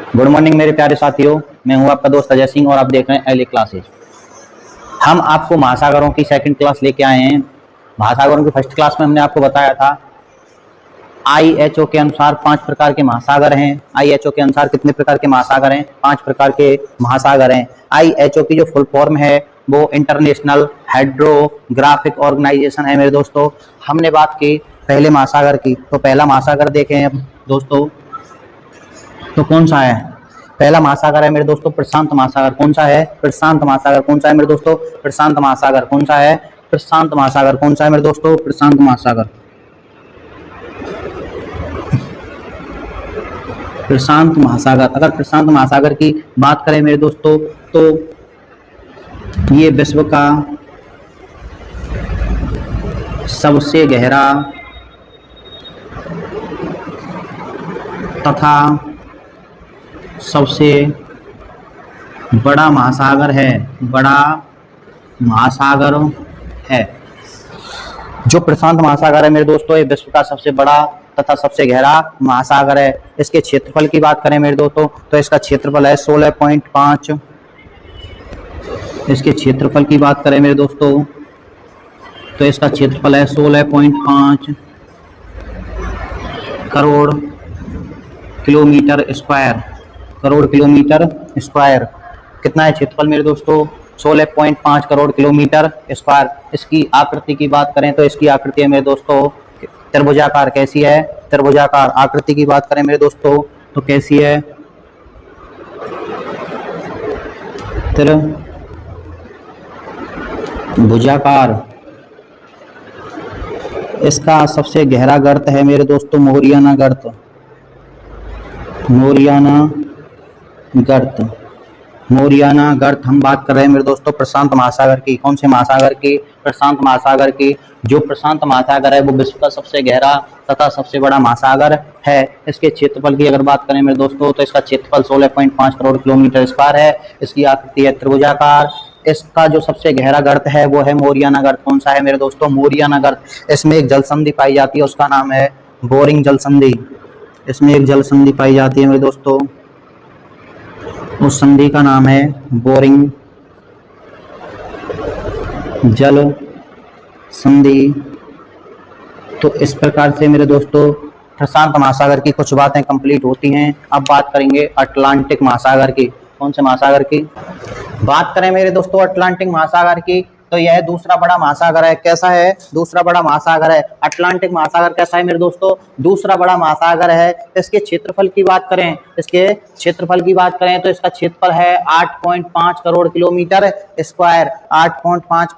Good morning मेरे प्यारे साथियों। मैं हूं आपका दोस्त अजय सिंह और आप देख रहे हैं एल क्लासेज। हम आपको महासागरों की सेकंड क्लास लेके आए हैं। महासागरों की फर्स्ट क्लास में हमने आपको बताया था आईएचओ के अनुसार 5 प्रकार के महासागर हैं। आईएचओ के अनुसार कितने प्रकार के महासागर हैं? 5 प्रकार के महासागर हैं। आईएचओ की जो फुल फॉर्म है वो इंटरनेशनल हाइड्रोग्राफिक ऑर्गेनाइजेशन है मेरे दोस्तों। हमने बात की पहले महासागर की, तो पहला महासागर देखें अब दोस्तों, तो कौन सा है? पहला महासागर है मेरे दोस्तों प्रशांत महासागर। कौन सा है? प्रशांत महासागर। कौन सा है मेरे दोस्तों? प्रशांत महासागर। कौन सा है? प्रशांत महासागर। कौन सा है मेरे दोस्तों? प्रशांत महासागर। प्रशांत महासागर। अगर प्रशांत महासागर की बात करें मेरे दोस्तों, तो ये विश्व का सबसे गहरा तथा सबसे बड़ा महासागर है। बड़ा महासागर है जो प्रशांत महासागर है मेरे दोस्तों। ये विश्व का सबसे बड़ा तथा सबसे गहरा महासागर है। इसके क्षेत्रफल की बात करें मेरे दोस्तों, तो इसका क्षेत्रफल है 16.5। इसके क्षेत्रफल की बात करें मेरे दोस्तों, तो इसका क्षेत्रफल है 16.5 crore kilometre square. Crore kilometre square. कितना है क्षेत्रफल मेरे दोस्तों? 16.5 करोड़ किलोमीटर स्क्वायर। इसकी आकृति की बात करें तो इसकी आकृति है मेरे दोस्तों त्रिभुजाकार। कैसी है? त्रिभुजाकार। आकृति की बात करें मेरे दोस्तों तो कैसी है? त्रिभुजाकार। इसका सबसे गहरा गर्त है मेरे दोस्तों मोरियाना गर्त। मोरियाना गर्त। मोरियाना गर्त हम बात कर रहे हैं मेरे दोस्तों प्रशांत महासागर की। कौन से महासागर की? प्रशांत महासागर की। जो प्रशांत महासागर है वो विश्व का सबसे गहरा तथा सबसे बड़ा महासागर है। इसके क्षेत्रफल की अगर बात करें मेरे दोस्तों, तो इसका क्षेत्रफल 16.5 करोड़ किलोमीटर स्क्वायर है। इसकी आकृति है त्रिभुजाकार। इसका जो सबसे गहरा गर्त है वो है मोरियाना गर्त। कौन सा है मेरे दोस्तों? मोरियाना गर्त। इसमें एक जल संधि पाई जाती है, उसका नाम है बोरिंग जल संधि। इसमें एक जल संधि पाई जाती है मेरे दोस्तों, उस संधि का नाम है बोरिंग जल संधि। तो इस प्रकार से मेरे दोस्तों प्रशांत महासागर की कुछ बातें कंप्लीट होती हैं। अब बात करेंगे अटलांटिक महासागर की। कौन से महासागर की बात करें मेरे दोस्तों? अटलांटिक महासागर की। तो यह दूसरा बड़ा महासागर है। कैसा है? दूसरा बड़ा महासागर है। अटलांटिक महासागर कैसा है मेरे दोस्तों? दूसरा बड़ा महासागर है। इसके क्षेत्रफल की बात करें, इसके क्षेत्रफल की बात करें तो इसका क्षेत्रफल है 8.5 crore kilometre square. 8.5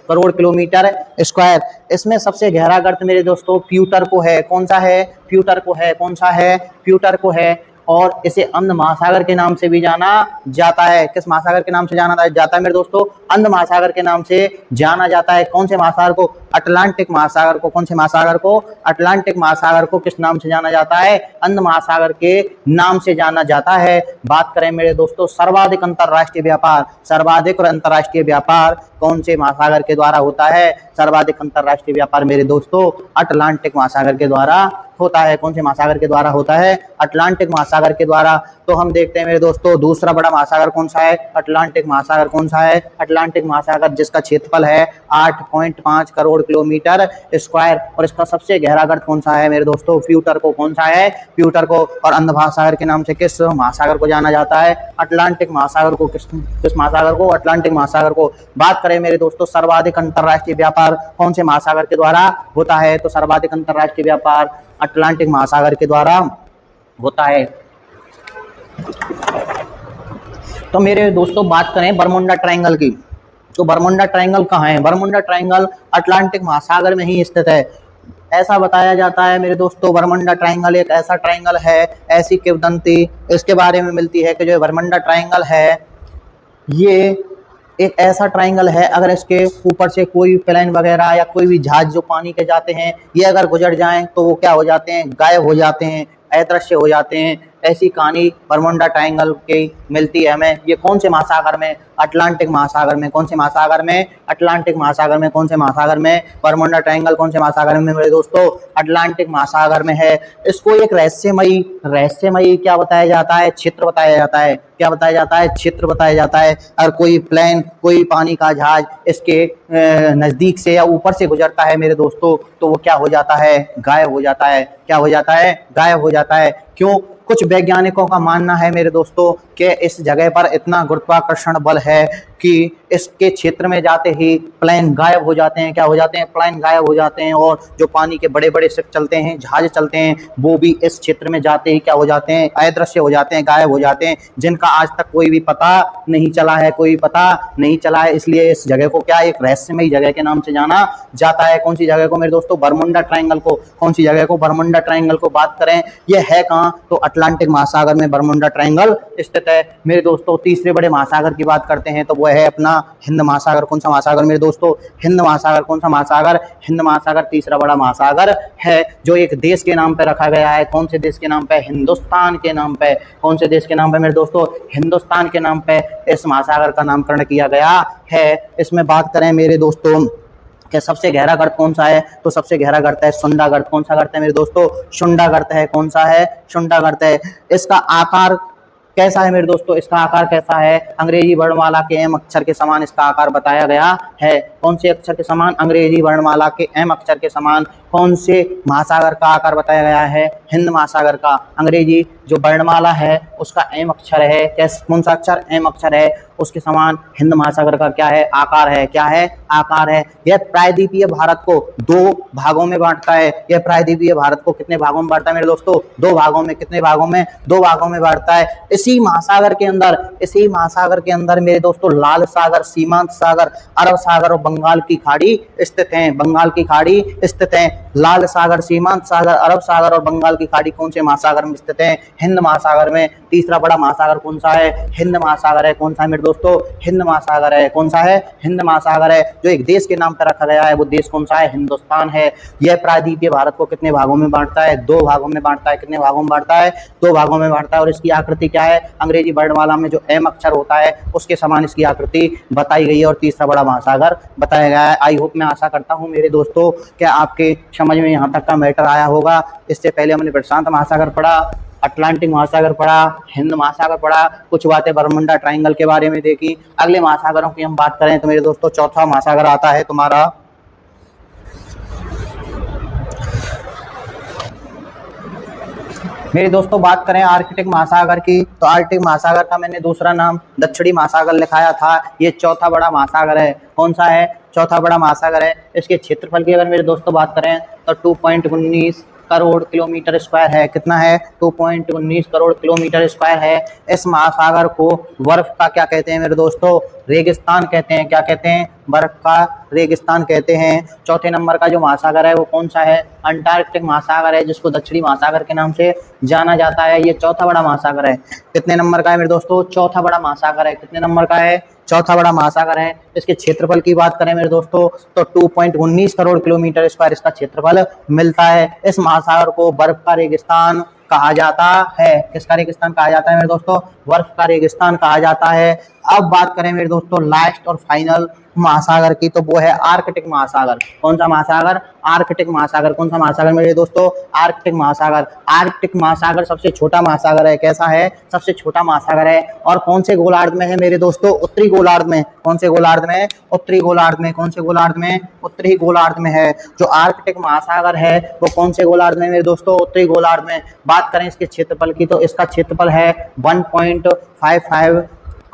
crore kilometre square. इसमें सबसे गहरा गर्त मेरे दोस्तों प्यूटरको है। कौन सा है? प्यूटरको है। कौन सा है? प्यूटरको है। और इसे अंध महासागर के नाम से भी जाना जाता है। किस महासागर के नाम से जाना जाता है मेरे दोस्तों? अंध महासागर के नाम से जाना जाता है। कौन से महासागर को? अटलांटिक महासागर को। कौन से महासागर को? अटलांटिक महासागर को किस नाम से जाना जाता है? अंध महासागर के नाम से जाना जाता है। बात करें मेरे दोस्तों सर्वाधिक अंतरराष्ट्रीय व्यापार। सर्वाधिक और अंतरराष्ट्रीय व्यापार कौन से महासागर के द्वारा होता है? सर्वाधिक अंतरराष्ट्रीय व्यापार मेरे दोस्तों अटलांटिक महासागर के द्वारा होता है। कौन से महासागर के द्वारा होता है? अटलांटिक महासागर के द्वारा। तो हम देखते हैं मेरे दोस्तों दूसरा बड़ा महासागर कौन सा है? अटलांटिक महासागर। कौन सा है? अटलांटिक महासागर, जिसका क्षेत्रफल है 8.5 करोड़ किलोमीटर स्क्वायर। और इसका सबसे गहरा गर्त कौन सा है मेरे दोस्तों? प्यूटरको। कौन सा है? प्यूटरको। और अंध महासागर के नाम से किस महासागर को जाना जाता है? अटलांटिक महासागर को। किस महासागर को? अटलांटिक महासागर को। बात करें मेरे दोस्तों सर्वाधिक अंतरराष्ट्रीय व्यापार कौन से महासागर के द्वारा होता है? तो सर्वाधिक अंतरराष्ट्रीय व्यापार अटलांटिक महासागर के द्वारा होता है। तो मेरे दोस्तों बात करें बरमुंडा ट्रायंगल की, तो बरमुंडा ट्रायंगल कहाँ है? बरमुंडा ट्रायंगल अटलांटिक महासागर में ही स्थित है। ऐसा बताया जाता है मेरे दोस्तों बरमुंडा ट्रायंगल एक ऐसा ट्रायंगल है, ऐसी किंवदंती इसके बारे में मिलती है कि जो बरमुंडा ट्रायंगल है ये एक ऐसा ट्रायंगल है, अगर इसके ऊपर से कोई प्लेन वगैरह या कोई भी जहाज जो पानी के जाते हैं ये अगर गुजर जाएं तो वो क्या हो जाते हैं? गायब हो जाते हैं, अदृश्य हो जाते हैं। ऐसी कहानी बरमुंडा ट्रायंगल की मिलती है हमें। ये कौन से महासागर में? अटलांटिक महासागर में। कौन से महासागर में? अटलांटिक महासागर में। कौन से महासागर में? बरमुंडा ट्रायंगल कौन से महासागर में मेरे दोस्तों? अटलांटिक महासागर में है। इसको एक रहस्यमयी क्या बताया जाता है? क्षेत्र बताया जाता है। क्या बताया जाता है? क्षेत्र बताया जाता है। और कोई प्लेन, कोई पानी का जहाज इसके नजदीक से या ऊपर से गुजरता है मेरे दोस्तों, तो वो क्या हो जाता है? गायब हो जाता है। क्या हो जाता है? गायब हो जाता है। क्यों? कुछ वैज्ञानिकों का मानना है मेरे दोस्तों कि इस जगह पर इतना गुरुत्वाकर्षण बल है कि इसके क्षेत्र में जाते ही प्लेन गायब हो जाते हैं। क्या हो जाते हैं? प्लेन गायब हो जाते हैं। और जो पानी के बड़े बड़े शिप चलते हैं, जहाज चलते हैं, वो भी इस क्षेत्र में जाते ही क्या हो जाते हैं? अदृश्य हो जाते हैं, गायब हो जाते हैं, जिनका आज तक कोई भी पता नहीं चला है। कोई पता नहीं चला है। इसलिए इस जगह को क्या एक रहस्यमयी जगह के नाम से जाना जाता है। कौन सी जगह को मेरे दोस्तों? बरमुंडा ट्रायंगल को। कौन सी जगह को? बरमुंडा ट्रायंगल को। बात करें यह है कहाँ? तो अटलांटिक महासागर में बरमुंडा ट्रायंगल स्थित है मेरे दोस्तों। तीसरे बड़े महासागर की बात करते हैं तो वह है अपना हिंद महासागर। कौन सा महासागर मेरे दोस्तों? हिंद महासागर। कौन सा महासागर? हिंद महासागर तीसरा बड़ा महासागर है, जो एक देश के नाम पे रखा गया है। कौन से देश के नाम पे? हिंदुस्तान के नाम पे। कौन से देश के नाम पे मेरे दोस्तों? हिंदुस्तान के नाम पे इस महासागर का नामकरण किया गया है। इसमें बात करें मेरे दोस्तों कि सबसे गहरा गर्त कौन सा है, तो सबसे गहरा गर्त है सुंडा गर्त। कौन सा गर्त है मेरे दोस्तों? शुंडा गर्त है। कौन सा है? शुंडा गर्त है। इसका आकार कैसा है मेरे दोस्तों? इसका आकार कैसा है? अंग्रेजी वर्णमाला के एम अक्षर के समान इसका आकार बताया गया है। कौन से अक्षर के समान? अंग्रेजी वर्णमाला के एम अक्षर के समान। कौन से महासागर का आकार बताया गया है? हिंद महासागर का। अंग्रेजी जो वर्णमाला है उसका एम अक्षर है। कैसे? कौन सा अक्षर? एम अक्षर है। उसके समान हिंद महासागर का क्या है? आकार है। क्या है? आकार है। यह प्रायद्वीपीय भारत को दो भागों में बांटता है। यह प्रायद्वीपीय भारत को कितने भागों में बांटता है मेरे दोस्तों? दो भागों में। कितने भागों में? दो भागों में बांटता है। इसी महासागर के अंदर मेरे दोस्तों लाल सागर, सीमांत सागर, अरब सागर और बंगाल की खाड़ी स्थित हैं। बंगाल की खाड़ी स्थित हैं। लाल सागर, सीमांत सागर, अरब सागर और बंगाल की खाड़ी कौन से महासागर में स्थित हैं? हिंद महासागर में। तीसरा बड़ा महासागर कौन सा है? हिंद महासागर है। कौन सा है मेरे दोस्तों? हिंद महासागर है। कौन सा है? हिंद महासागर है। जो एक देश के नाम पर रखा गया है वो देश कौन सा है? हिंदुस्तान है। यह प्रायद्वीपीय भारत को कितने भागों में बांटता है? दो भागों में बांटता है। कितने भागों में बांटता है? दो भागों में बांटता है। और इसकी आकृति क्या है? अंग्रेजी वर्णमाला में जो एम अक्षर होता है उसके समान इसकी आकृति बताई गई है और तीसरा बड़ा महासागर बताया गया है। आई होप, मैं आशा करता हूं मेरे दोस्तों क्या आपके समझ में यहाँ तक का मैटर आया होगा। इससे पहले हमने प्रशांत महासागर पढ़ा, अटलांटिक महासागर पढ़ा, हिंद महासागर पढ़ा, कुछ बातें बरमुंडा ट्रायंगल के बारे में देखी। अगले महासागरों की हम बात करें तो मेरे दोस्तों चौथा महासागर आता है तुम्हारा मेरे दोस्तों बात करें आर्कटिक महासागर की, तो आर्कटिक महासागर का मैंने दूसरा नाम दक्षिणी महासागर लिखाया था। ये चौथा बड़ा महासागर है। कौन सा है? चौथा बड़ा महासागर है। इसके क्षेत्रफल की अगर मेरे दोस्तों बात करें तो 2.19 करोड़ किलोमीटर स्क्वायर है। कितना है? 2.19 करोड़ किलोमीटर स्क्वायर है। इस महासागर को बर्फ का क्या कहते हैं मेरे दोस्तों? रेगिस्तान कहते हैं। क्या कहते हैं? बर्फ का रेगिस्तान कहते हैं। चौथे नंबर का जो महासागर है वो कौन सा है? अंटार्कटिक महासागर है, जिसको दक्षिणी महासागर के नाम से जाना जाता है। ये चौथा बड़ा महासागर है। कितने नंबर का है मेरे दोस्तों? चौथा बड़ा महासागर है। कितने नंबर का है? चौथा बड़ा महासागर है। इसके क्षेत्रफल की बात करें मेरे दोस्तों तो 2.19 करोड़ किलोमीटर स्क्वायर इसका क्षेत्रफल मिलता है। इस महासागर को बर्फ का रेगिस्तान कहा जाता है। किसका रेगिस्तान कहा जाता है मेरे दोस्तों? बर्फ का रेगिस्तान कहा जाता है। अब बात करें मेरे दोस्तों लास्ट और फाइनल महासागर की, तो वो है आर्कटिक महासागर। कौन सा महासागर? आर्कटिक महासागर। कौन सा महासागर मेरे दोस्तों? आर्कटिक महासागर। आर्कटिक महासागर सबसे छोटा महासागर है। कैसा है? सबसे छोटा महासागर है। और कौन से गोलार्ध में है मेरे दोस्तों? उत्तरी गोलार्ध में। कौन से गोलार्ध में? उत्तरी गोलार्ध में। कौन से गोलार्ध में? उत्तरी गोलार्ध में है। जो आर्कटिक महासागर है वो कौन से गोलार्ध में मेरे दोस्तों? उत्तरी गोलार्ध में। बात करें इसके क्षेत्रफल की तो इसका क्षेत्रफल है 1.55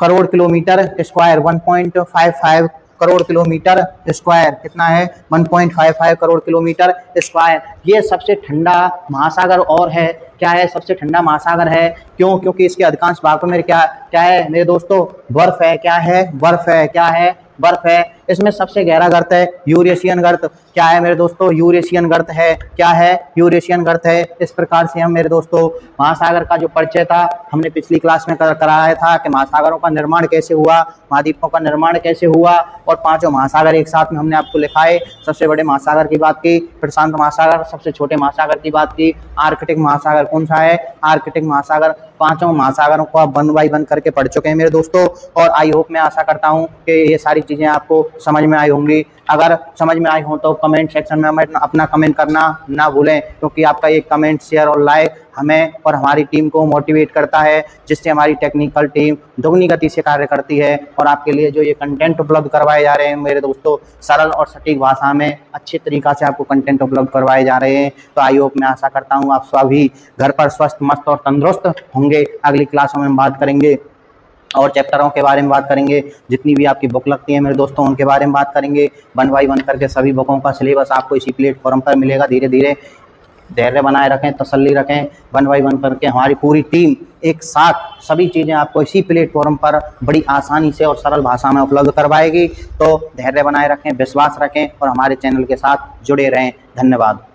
crore kilometre square. 1.55 crore kilometre square. कितना है? 1.55 करोड़ किलोमीटर स्क्वायर। ये सबसे ठंडा महासागर और है। क्या है? सबसे ठंडा महासागर है। क्यों? क्योंकि इसके अधिकांश भागों में क्या क्या है मेरे दोस्तों? बर्फ है। क्या है? बर्फ है। क्या है? बर्फ है। इसमें सबसे गहरा गर्त है यूरेशियन गर्त। क्या है मेरे दोस्तों, यूरेशियन गर्त है। क्या है, यूरेशियन गर्त है। इस प्रकार से हम मेरे दोस्तों महासागर का जो परिचय था हमने पिछली क्लास में कराया था कि महासागरों का निर्माण कैसे हुआ, महाद्वीपों का निर्माण कैसे हुआ, और पांचों महासागर एक साथ में हमने आपको लिखाए। सबसे बड़े महासागर की बात की, प्रशांत महासागर, सबसे छोटे महासागर की बात की, आर्कटिक महासागर कौन सा है, आर्कटिक महासागर। पांचों महासागरों को आप 1 बाय 1 करके पढ़ चुके हैं मेरे दोस्तों, और आई होप, मैं आशा करता हूं कि ये सारी चीजें आपको समझ में आई होंगी। अगर समझ में आई हो तो कमेंट सेक्शन में हमें अपना कमेंट करना ना भूलें, क्योंकि आपका एक कमेंट, शेयर और लाइक हमें और हमारी टीम को मोटिवेट करता है, जिससे हमारी टेक्निकल टीम दुगनी गति से कार्य करती है। और आपके लिए जो ये कंटेंट उपलब्ध करवाए जा रहे हैं मेरे दोस्तों, सरल और सटीक भाषा में अच्छे तरीका से आपको कंटेंट उपलब्ध करवाए जा रहे हैं। तो आई होप, मैं आशा करता हूँ आप सभी घर पर स्वस्थ, मस्त और तंदुरुस्त होंगे। अगली क्लासों में हम बात करेंगे और चैप्टरों के बारे में बात करेंगे, जितनी भी आपकी बुक लगती है मेरे दोस्तों उनके बारे में बात करेंगे। 1 बाय 1 करके सभी बुकों का सिलेबस आपको इसी प्लेटफॉर्म पर मिलेगा। धीरे धीरे धैर्य बनाए रखें, तसल्ली रखें। 1 बाय 1 करके हमारी पूरी टीम एक साथ सभी चीज़ें आपको इसी प्लेटफॉर्म पर बड़ी आसानी से और सरल भाषा में उपलब्ध करवाएगी। तो धैर्य बनाए रखें, विश्वास रखें और हमारे चैनल के साथ जुड़े रहें। धन्यवाद।